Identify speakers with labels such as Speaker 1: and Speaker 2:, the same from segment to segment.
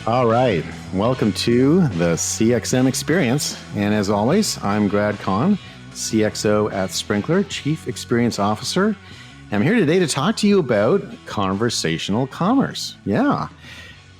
Speaker 1: All right. Welcome to the CXM Experience. And as always, I'm Grad Kahn, CXO at Sprinkler, Chief Experience Officer. I'm here today to talk to you about conversational commerce. Yeah.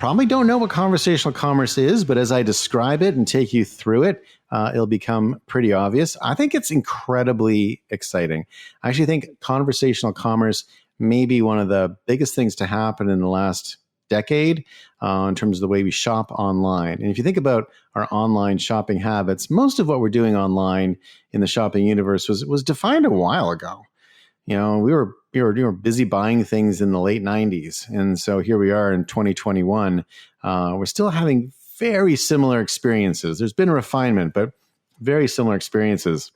Speaker 1: Probably don't know what conversational commerce is, but as I describe it and take you through it, it'll become pretty obvious. I think it's incredibly exciting. I actually think conversational commerce may be one of the biggest things to happen in the last decade in terms of the way we shop online. And if you think about our online shopping habits, most of what we're doing online in the shopping universe was defined a while ago. You know, we were busy buying things in the late 90s. And so here we are in 2021. We're still having very similar experiences. There's been a refinement, but very similar experiences.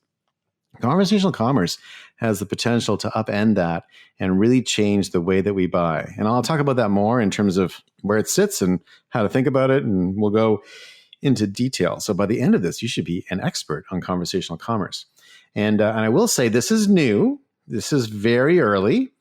Speaker 1: Conversational commerce has the potential to upend that and really change the way that we buy. And I'll talk about that more in terms of where it sits and how to think about it. And we'll go into detail. So by the end of this, you should be an expert on conversational commerce. And I will say this is new. This is very early.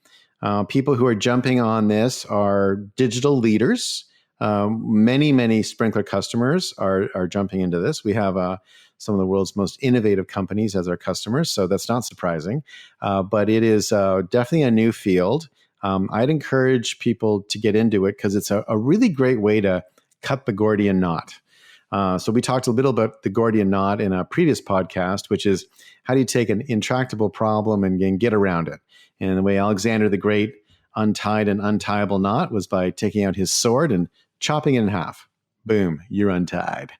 Speaker 1: People who are jumping on this are digital leaders. Many Sprinkler customers are jumping into this. We have some of the world's most innovative companies as our customers, so that's not surprising. But it is definitely a new field. I'd encourage people to get into it because it's a really great way to cut the Gordian knot. So we talked a little about the Gordian knot in a previous podcast, which is how do you take an intractable problem and get around it? And the way Alexander the Great untied an untieable knot was by taking out his sword and chopping it in half. Boom, you're untied.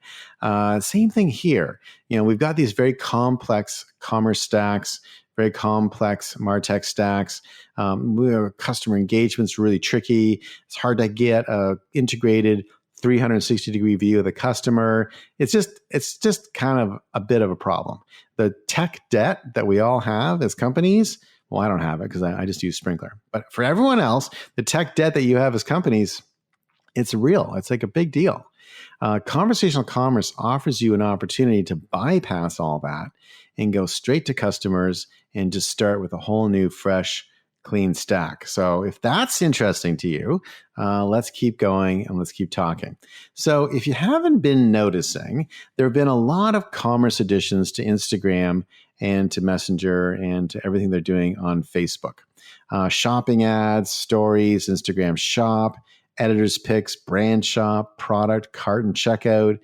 Speaker 1: Same thing here. You know, we've got these very complex commerce stacks, very complex MarTech stacks. Customer engagement's really tricky. It's hard to get a integrated 360-degree view of the customer. It's just kind of a bit of a problem. The tech debt that we all have as companies, well, I don't have it because I just use Sprinkler. But for everyone else, the tech debt that you have as companies, it's real. It's like a big deal. Conversational commerce offers you an opportunity to bypass all that and go straight to customers and just start with a whole new, fresh, clean stack. So if that's interesting to you, let's keep going and let's keep talking. So if you haven't been noticing, there have been a lot of commerce additions to Instagram and to Messenger and to everything they're doing on Facebook. Shopping ads, stories, Instagram shop, editor's picks, brand shop, product, cart and checkout,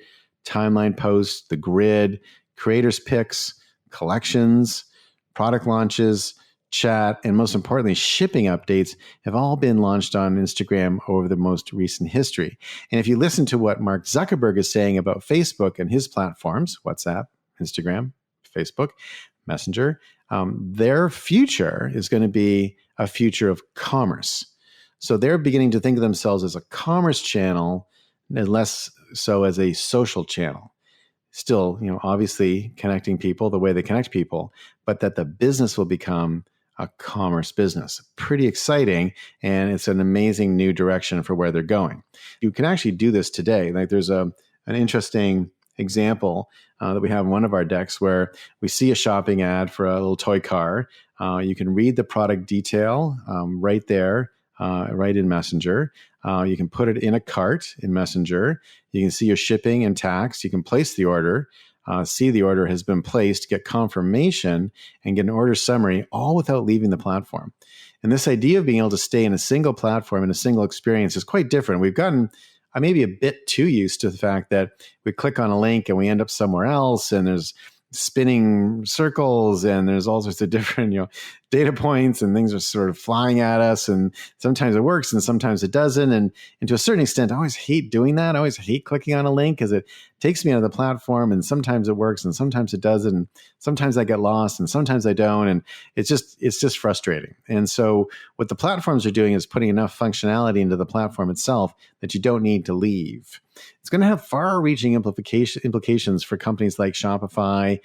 Speaker 1: timeline posts, the grid, creator's picks, collections, product launches, chat, and most importantly, shipping updates have all been launched on Instagram over the most recent history. And if you listen to what Mark Zuckerberg is saying about Facebook and his platforms, WhatsApp, Instagram, Facebook, Messenger, their future is going to be a future of commerce. So they're beginning to think of themselves as a commerce channel and less so as a social channel. Still, you know, obviously connecting people the way they connect people, but that the business will become a commerce business. Pretty exciting, and it's an amazing new direction for where they're going. You can actually do this today. Like there's an interesting example that we have in one of our decks where we see a shopping ad for a little toy car. You can read the product detail right there, right in Messenger. You can put it in a cart in Messenger. You can see your shipping and tax. You can place the order, see the order has been placed, get confirmation, and get an order summary, all without leaving the platform. And this idea of being able to stay in a single platform, in a single experience is quite different. We've gotten maybe a bit too used to the fact that we click on a link and we end up somewhere else, and there's spinning circles and there's all sorts of different, data points, and things are sort of flying at us, and sometimes it works and sometimes it doesn't. And to a certain extent, I always hate doing that. I always hate clicking on a link because it takes me out of the platform, and sometimes it works and sometimes it doesn't. And sometimes I get lost and sometimes I don't. And it's just frustrating. And so what the platforms are doing is putting enough functionality into the platform itself that you don't need to leave. It's going to have far-reaching implications for companies like Shopify,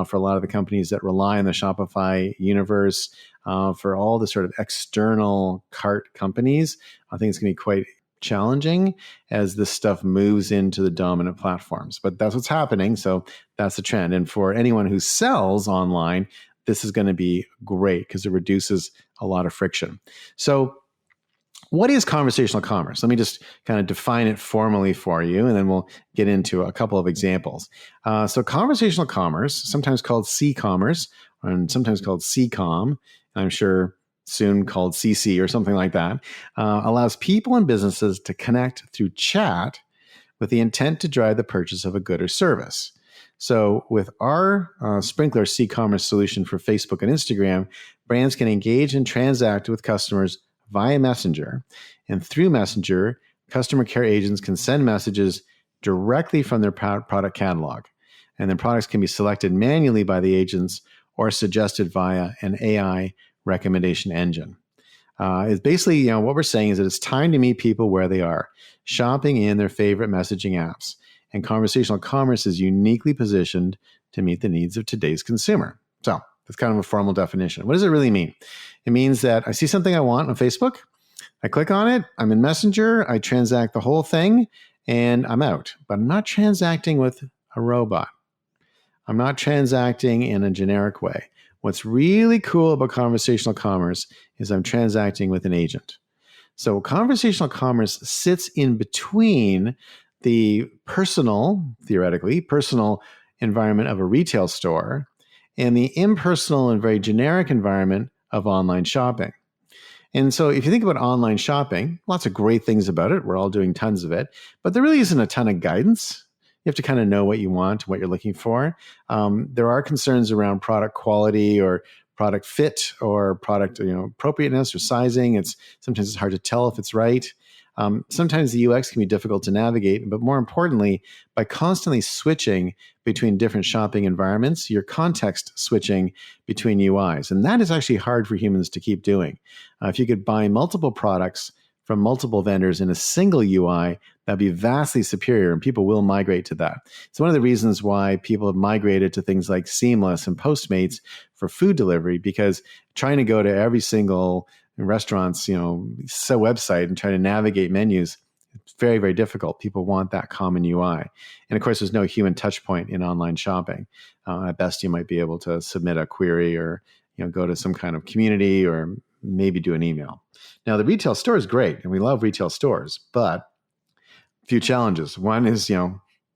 Speaker 1: for a lot of the companies that rely on the Shopify universe, for all the sort of external cart companies. I think it's going to be quite challenging as this stuff moves into the dominant platforms. But that's what's happening, so that's the trend. And for anyone who sells online, this is going to be great because it reduces a lot of friction. So what is conversational commerce? Let me just kind of define it formally for you, and then we'll get into a couple of examples. So conversational commerce, sometimes called c-commerce, and sometimes called c-com, I'm sure soon called CC or something like that, allows people and businesses to connect through chat with the intent to drive the purchase of a good or service. So with our Sprinklr c-commerce solution for Facebook and Instagram, brands can engage and transact with customers via Messenger. And through Messenger, customer care agents can send messages directly from their product catalog. And then products can be selected manually by the agents or suggested via an AI recommendation engine. It's basically, what we're saying is that it's time to meet people where they are, shopping in their favorite messaging apps. And conversational commerce is uniquely positioned to meet the needs of today's consumer. So that's kind of a formal definition. What does it really mean? It means that I see something I want on Facebook, I click on it, I'm in Messenger, I transact the whole thing, and I'm out. But I'm not transacting with a robot. I'm not transacting in a generic way. What's really cool about conversational commerce is I'm transacting with an agent. So conversational commerce sits in between the theoretically personal environment of a retail store and the impersonal and very generic environment of online shopping. And so if you think about online shopping, lots of great things about it. We're all doing tons of it, but there really isn't a ton of guidance. You have to kind of know what you want, what you're looking for. There are concerns around product quality or product fit or product appropriateness or sizing. Sometimes it's hard to tell if it's right. Sometimes the UX can be difficult to navigate, but more importantly, by constantly switching between different shopping environments, you're context switching between UIs. And that is actually hard for humans to keep doing. If you could buy multiple products from multiple vendors in a single UI, that'd be vastly superior, and people will migrate to that. It's one of the reasons why people have migrated to things like Seamless and Postmates for food delivery, because trying to go to every single restaurant's website and try to navigate menus, it's very, very difficult. People want that common UI. And of course, there's no human touch point in online shopping. At best, you might be able to submit a query or go to some kind of community or maybe do an email. Now, the retail store is great, and we love retail stores, but a few challenges. One is,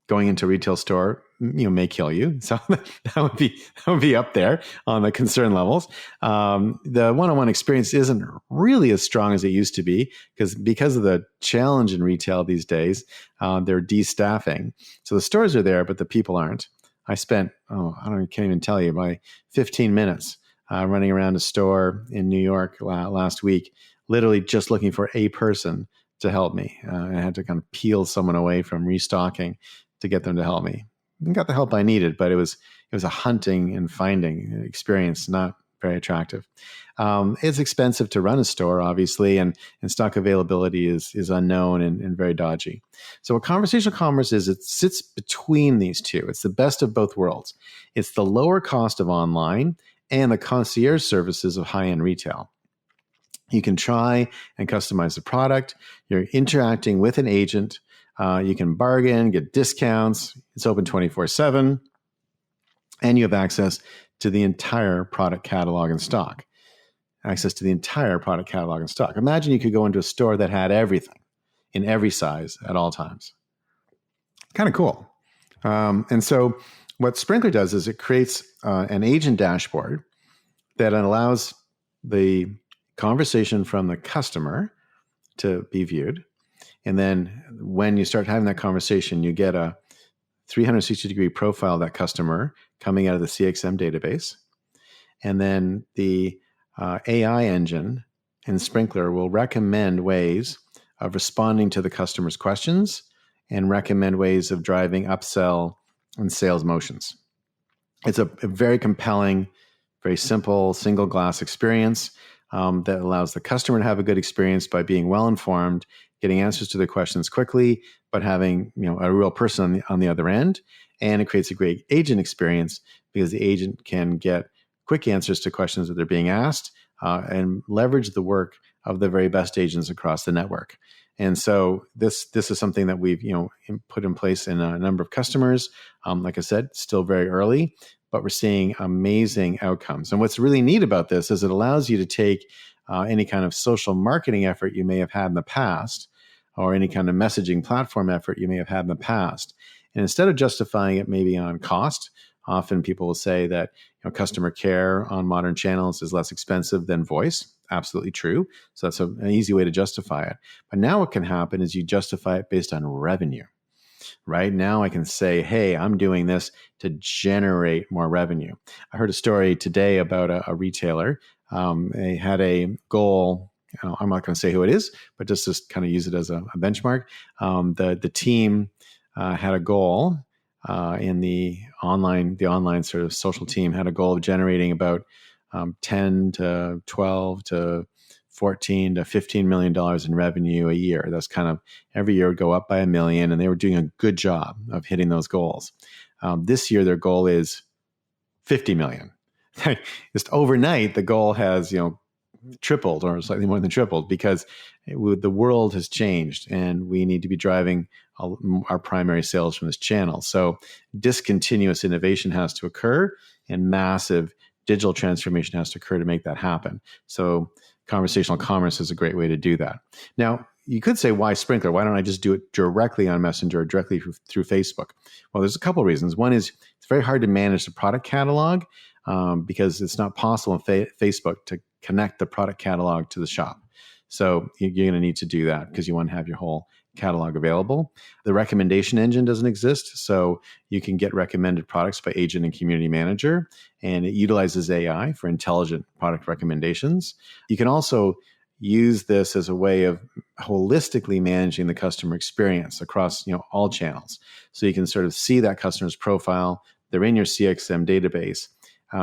Speaker 1: going into a retail store, may kill you. So that would be up there on the concern levels. The one-on-one experience isn't really as strong as it used to be because of the challenge in retail these days. They're de-staffing. So the stores are there, but the people aren't. I spent, can't even tell you, by 15 minutes running around a store in New York last week, literally just looking for a person to help me. I had to kind of peel someone away from restocking to get them to help me. I got the help I needed, but it was a hunting and finding experience, not very attractive. It's expensive to run a store, obviously, and stock availability is unknown and very dodgy. So what conversational commerce is, it sits between these two. It's the best of both worlds. It's the lower cost of online and the concierge services of high-end retail. You can try and customize the product. You're interacting with an agent. You can bargain, get discounts. It's open 24/7. And you have access to the entire product catalog and stock. Imagine you could go into a store that had everything in every size at all times. Kind of cool. And so what Sprinklr does is it creates an agent dashboard that allows the conversation from the customer to be viewed. And then when you start having that conversation, you get a 360-degree profile of that customer coming out of the CXM database. And then the AI engine in Sprinklr will recommend ways of responding to the customer's questions and recommend ways of driving upsell and sales motions. It's a very compelling, very simple, single glass experience that allows the customer to have a good experience by being well-informed, getting answers to their questions quickly, but having a real person on the other end. And it creates a great agent experience because the agent can get quick answers to questions that they're being asked and leverage the work of the very best agents across the network. And so this is something that we've put in place in a number of customers. Like I said, still very early, but we're seeing amazing outcomes. And what's really neat about this is it allows you to take any kind of social marketing effort you may have had in the past, or any kind of messaging platform effort you may have had in the past. And instead of justifying it maybe on cost, often people will say that customer care on modern channels is less expensive than voice. Absolutely true. So that's an easy way to justify it. But now what can happen is you justify it based on revenue. Right now I can say, hey, I'm doing this to generate more revenue. I heard a story today about a retailer. They had a goal. I'm not going to say who it is, but just kind of use it as a benchmark. The team had a goal in the online sort of social team had a goal of generating about 10 to 12 to 14 to $15 million in revenue a year. That's kind of every year would go up by $1 million, and they were doing a good job of hitting those goals. This year, their goal is 50 million. Just overnight, the goal has tripled or slightly more than tripled because the world has changed, and we need to be driving our primary sales from this channel. So discontinuous innovation has to occur, and massive digital transformation has to occur to make that happen. So conversational commerce is a great way to do that. Now, you could say, why Sprinklr? Why don't I just do it directly on Messenger or directly through Facebook? Well, there's a couple of reasons. One is it's very hard to manage the product catalog because it's not possible on Facebook to connect the product catalog to the shop. So you're going to need to do that because you want to have your whole catalog available. The recommendation engine doesn't exist, so you can get recommended products by agent and community manager, and it utilizes AI for intelligent product recommendations. You can also use this as a way of holistically managing the customer experience across all channels. So you can sort of see that customer's profile. They're in your CXM database.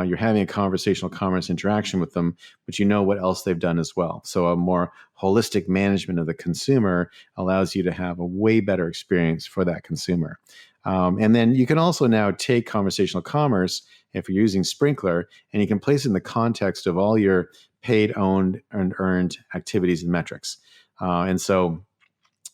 Speaker 1: You're having a conversational commerce interaction with them, but you know what else they've done as well. So a more holistic management of the consumer allows you to have a way better experience for that consumer. And then you can also now take conversational commerce, if you're using Sprinklr, and you can place it in the context of all your paid, owned, and earned activities and metrics. And so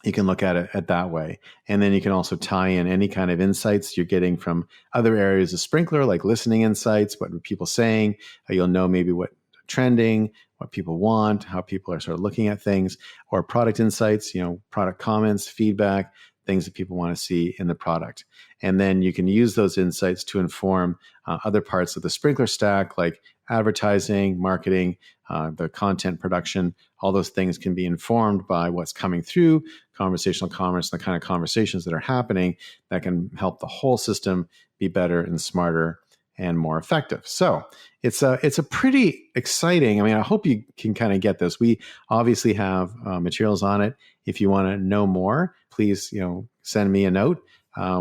Speaker 1: you can look at it that way. And then you can also tie in any kind of insights you're getting from other areas of Sprinklr, like listening insights, what are people saying? You'll know maybe what trending, what people want, how people are sort of looking at things, or product insights, product comments, feedback, things that people want to see in the product. And then you can use those insights to inform other parts of the Sprinklr stack, like advertising, marketing, the content production. All those things can be informed by what's coming through conversational commerce, the kind of conversations that are happening that can help the whole system be better and smarter and more effective. So it's a pretty exciting. I hope you can kind of get this. We obviously have materials on it. If you want to know more, please send me a note.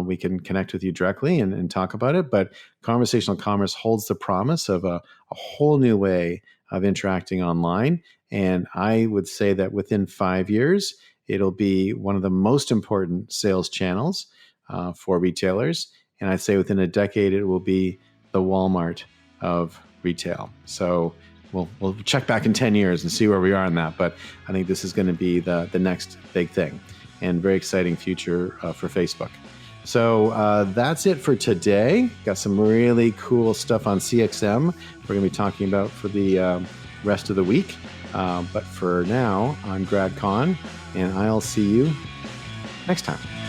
Speaker 1: We can connect with you directly and talk about it. But conversational commerce holds the promise of a whole new way of interacting online. And I would say that within 5 years, it'll be one of the most important sales channels for retailers. And I'd say within a decade, it will be the Walmart of retail. So we'll check back in 10 years and see where we are on that. But I think this is going to be the next big thing, and very exciting future for Facebook. So that's it for today. Got some really cool stuff on CXM we're going to be talking about for the rest of the week. But for now, I'm Brad Kahn, and I'll see you next time.